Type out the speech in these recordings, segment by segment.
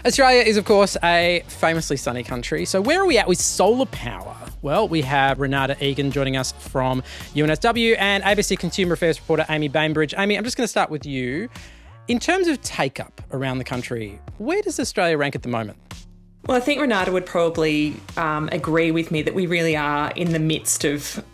Australia is, of course, a famously sunny country. So where are we at with solar power? Well, we have Renate Egan joining us from UNSW and ABC Consumer Affairs reporter Amy Bainbridge. Amy, I'm just going to start with you. In terms of take-up around the country, where does Australia rank at the moment? Well, I think Renate would probably agree with me that we really are in the midst of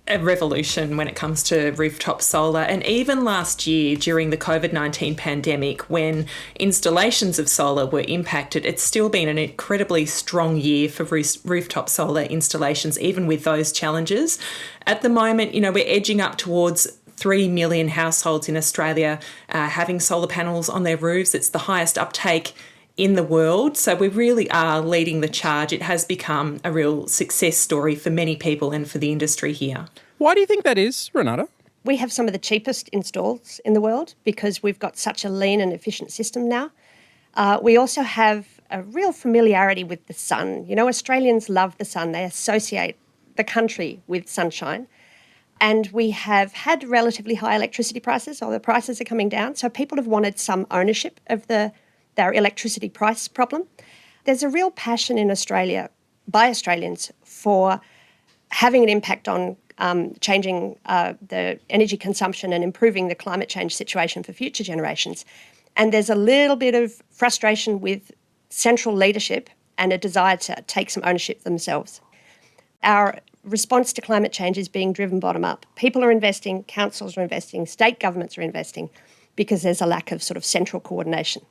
a revolution when it comes to rooftop solar. And even last year, during the COVID-19 pandemic, when installations of solar were impacted, it's still been an incredibly strong year for rooftop solar installations, even with those challenges. At the moment, we're edging up towards 3 million households in Australia having solar panels on their roofs. It's the highest uptake in the world. So we really are leading the charge. It has become a real success story for many people and for the industry here. Why do you think that is, Renate? We have some of the cheapest installs in the world because we've got such a lean and efficient system now. We also have a real familiarity with the sun. Australians love the sun. They associate the country with sunshine. And we have had relatively high electricity prices, or the prices are coming down. So people have wanted some ownership of their electricity price problem. There's a real passion in Australia by Australians for having an impact on changing the energy consumption and improving the climate change situation for future generations. And there's a little bit of frustration with central leadership and a desire to take some ownership themselves. Our response to climate change is being driven bottom up. People are investing, councils are investing, state governments are investing because there's a lack of sort of central coordination.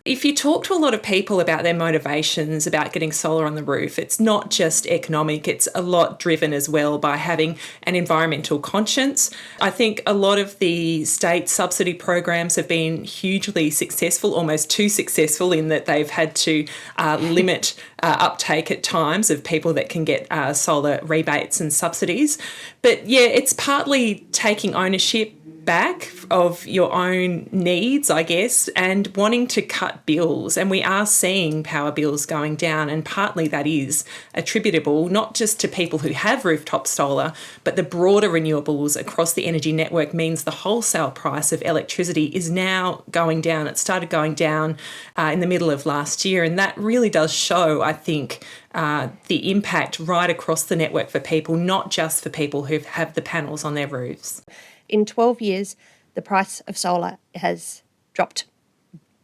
If you talk to a lot of people about their motivations about getting solar on the roof, it's not just economic, it's a lot driven as well by having an environmental conscience. I think a lot of the state subsidy programs have been hugely successful, almost too successful in that they've had to limit uptake at times of people that can get solar rebates and subsidies. But yeah, it's partly taking ownership back of your own needs, I guess, and wanting to cut bills. And we are seeing power bills going down, and partly that is attributable not just to people who have rooftop solar, but the broader renewables across the energy network means the wholesale price of electricity is now going down. It started going down in the middle of last year, and that really does show, I think, the impact right across the network for people, not just for people who have the panels on their roofs. In 12 years, the price of solar has dropped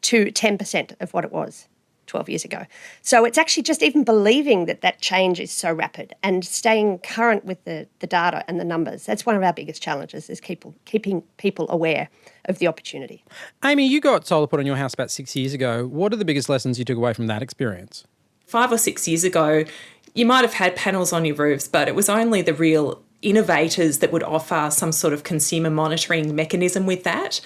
to 10% of what it was 12 years ago. So it's actually just even believing that change is so rapid and staying current with the data and the numbers. That's one of our biggest challenges, is keeping people aware of the opportunity. Amy, you got solar put on your house about 6 years ago. What are the biggest lessons you took away from that experience? 5 or 6 years ago, you might have had panels on your roofs, but it was only the real innovators that would offer some sort of consumer monitoring mechanism with that.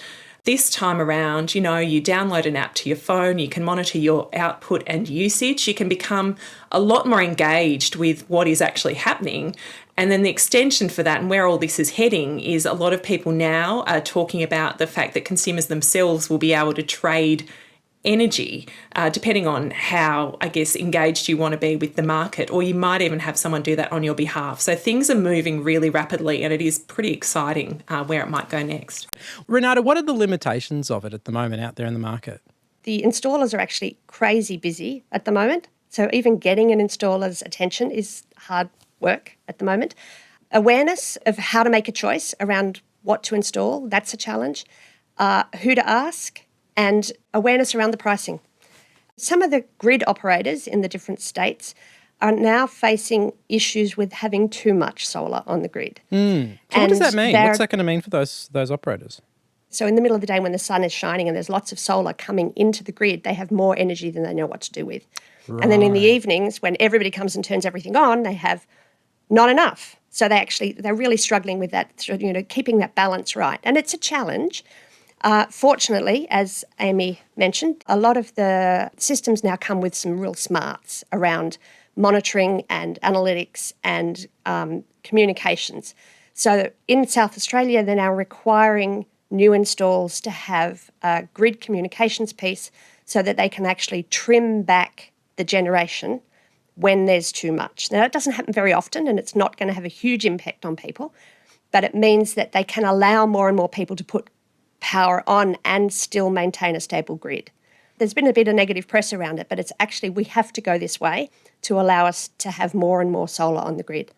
This time around, you download an app to your phone, you can monitor your output and usage, you can become a lot more engaged with what is actually happening. And then the extension for that and where all this is heading is a lot of people now are talking about the fact that consumers themselves will be able to trade energy, depending on how, I guess, engaged you want to be with the market, or you might even have someone do that on your behalf. So things are moving really rapidly, and it is pretty exciting where it might go next. Renate, what are the limitations of it at the moment out there in the market? The installers are actually crazy busy at the moment. So even getting an installer's attention is hard work at the moment. Awareness of how to make a choice around what to install, that's a challenge. Who to ask, and awareness around the pricing. Some of the grid operators in the different states are now facing issues with having too much solar on the grid. So what does that mean? What's that going to mean for those operators? So in the middle of the day when the sun is shining and there's lots of solar coming into the grid, they have more energy than they know what to do with. Right. And then in the evenings when everybody comes and turns everything on, they have not enough. So they're really struggling with that, keeping that balance right. And it's a challenge. Fortunately, as Amy mentioned, a lot of the systems now come with some real smarts around monitoring and analytics and communications. So in South Australia, they're now requiring new installs to have a grid communications piece so that they can actually trim back the generation when there's too much. Now, that doesn't happen very often, and it's not going to have a huge impact on people, but it means that they can allow more and more people to put power on and still maintain a stable grid. There's been a bit of negative press around it, but it's actually, we have to go this way to allow us to have more and more solar on the grid.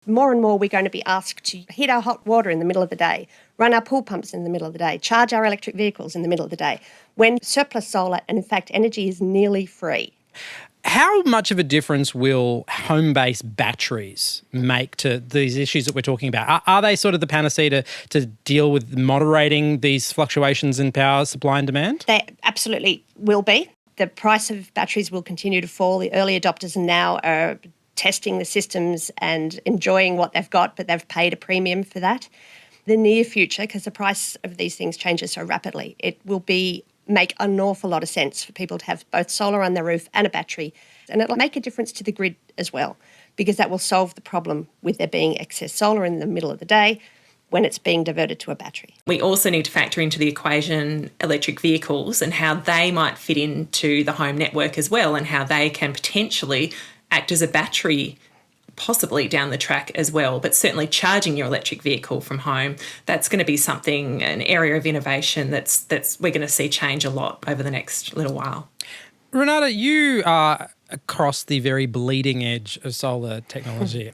More and more, we're going to be asked to heat our hot water in the middle of the day, run our pool pumps in the middle of the day, charge our electric vehicles in the middle of the day, when surplus solar, and in fact, energy is nearly free. How much of a difference will home-based batteries make to these issues that we're talking about? Are they sort of the panacea to deal with moderating these fluctuations in power supply and demand? They absolutely will be. The price of batteries will continue to fall. The early adopters now are testing the systems and enjoying what they've got, but they've paid a premium for that. The near future, because the price of these things changes so rapidly, it will make an awful lot of sense for people to have both solar on their roof and a battery. And it'll make a difference to the grid as well, because that will solve the problem with there being excess solar in the middle of the day when it's being diverted to a battery. We also need to factor into the equation electric vehicles and how they might fit into the home network as well, and how they can potentially act as a battery possibly down the track as well. But certainly charging your electric vehicle from home, that's going to be something, an area of innovation that's we're going to see change a lot over the next little while. Renate, you are across the very bleeding edge of solar technology.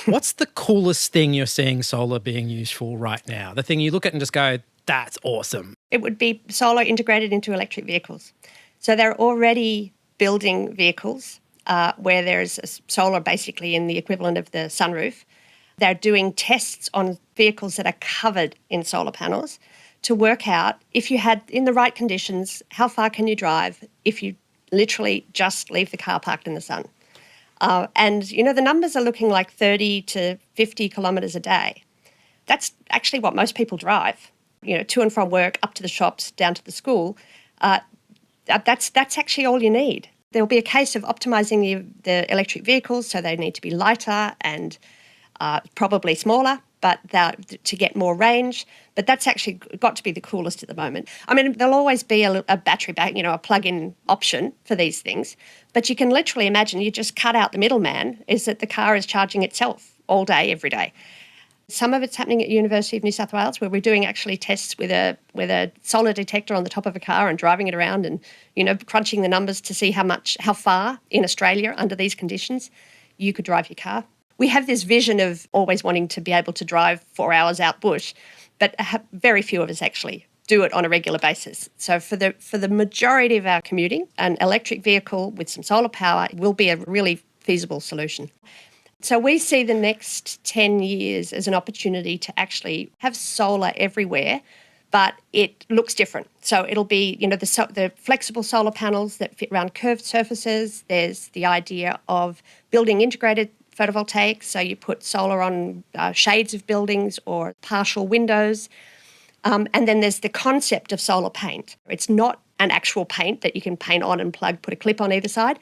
What's the coolest thing you're seeing solar being used for right now? The thing you look at and just go, that's awesome. It would be solar integrated into electric vehicles. So they're already building vehicles where there's solar basically in the equivalent of the sunroof. They're doing tests on vehicles that are covered in solar panels to work out, if you had, in the right conditions, how far can you drive if you literally just leave the car parked in the sun. And, the numbers are looking like 30 to 50 kilometres a day. That's actually what most people drive, to and from work, up to the shops, down to the school. That's actually all you need. There'll be a case of optimising the electric vehicles, so they need to be lighter and probably smaller, but to get more range. But that's actually got to be the coolest at the moment. I mean, there'll always be a battery back, a plug-in option for these things. But you can literally imagine you just cut out the middleman, is that the car is charging itself all day, every day. Some of it's happening at University of New South Wales, where we're doing actually tests with a solar detector on the top of a car and driving it around and, crunching the numbers to see how far in Australia under these conditions you could drive your car. We have this vision of always wanting to be able to drive 4 hours out bush, but very few of us actually do it on a regular basis. So for the majority of our commuting, an electric vehicle with some solar power will be a really feasible solution. So we see the next 10 years as an opportunity to actually have solar everywhere, but it looks different. So it'll be, the flexible solar panels that fit around curved surfaces. There's the idea of building integrated photovoltaics. So you put solar on shades of buildings or partial windows. And then there's the concept of solar paint. It's not an actual paint that you can paint on and put a clip on either side.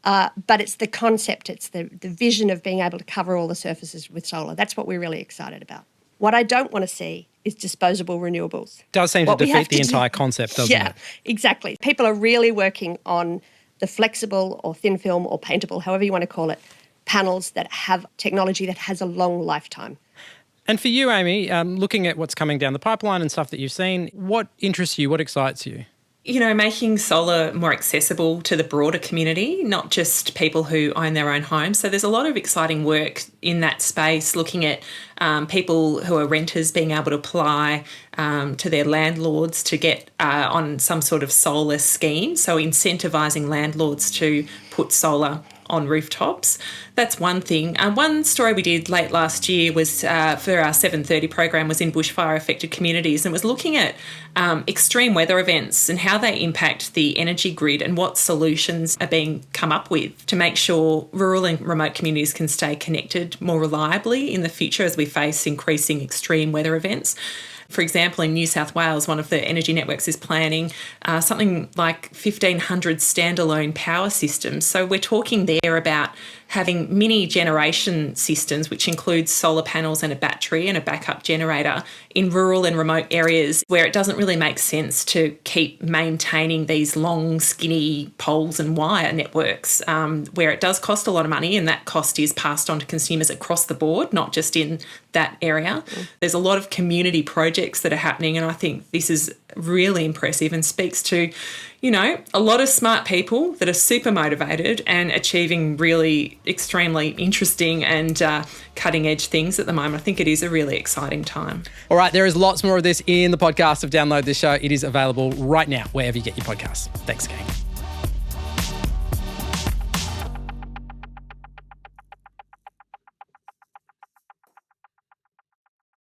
But it's the concept, it's the vision of being able to cover all the surfaces with solar. That's what we're really excited about. What I don't want to see is disposable renewables. Does seem to defeat the entire concept, doesn't it? Yeah, exactly. People are really working on the flexible or thin film or paintable, however you want to call it, panels that have technology that has a long lifetime. And for you, Amy, looking at what's coming down the pipeline and stuff that you've seen, what interests you, what excites you? Making solar more accessible to the broader community, not just people who own their own homes. So there's a lot of exciting work in that space, looking at people who are renters being able to apply to their landlords to get on some sort of solar scheme. So incentivising landlords to put solar on rooftops. That's one thing. One story we did late last year was for our 7:30 program was in bushfire affected communities, and was looking at extreme weather events and how they impact the energy grid and what solutions are being come up with to make sure rural and remote communities can stay connected more reliably in the future as we face increasing extreme weather events. For example, in New South Wales, one of the energy networks is planning something like 1,500 standalone power systems. So we're talking there about having mini generation systems, which includes solar panels and a battery and a backup generator in rural and remote areas where it doesn't really make sense to keep maintaining these long, skinny poles and wire networks, where it does cost a lot of money, and that cost is passed on to consumers across the board, not just in that area. There's a lot of community projects that are happening, and I think this is really impressive and speaks to, a lot of smart people that are super motivated and achieving really extremely interesting and cutting edge things at the moment. I think it is a really exciting time. All right, there is lots more of this in the podcast of Download This Show. It is available right now, wherever you get your podcasts. Thanks, gang.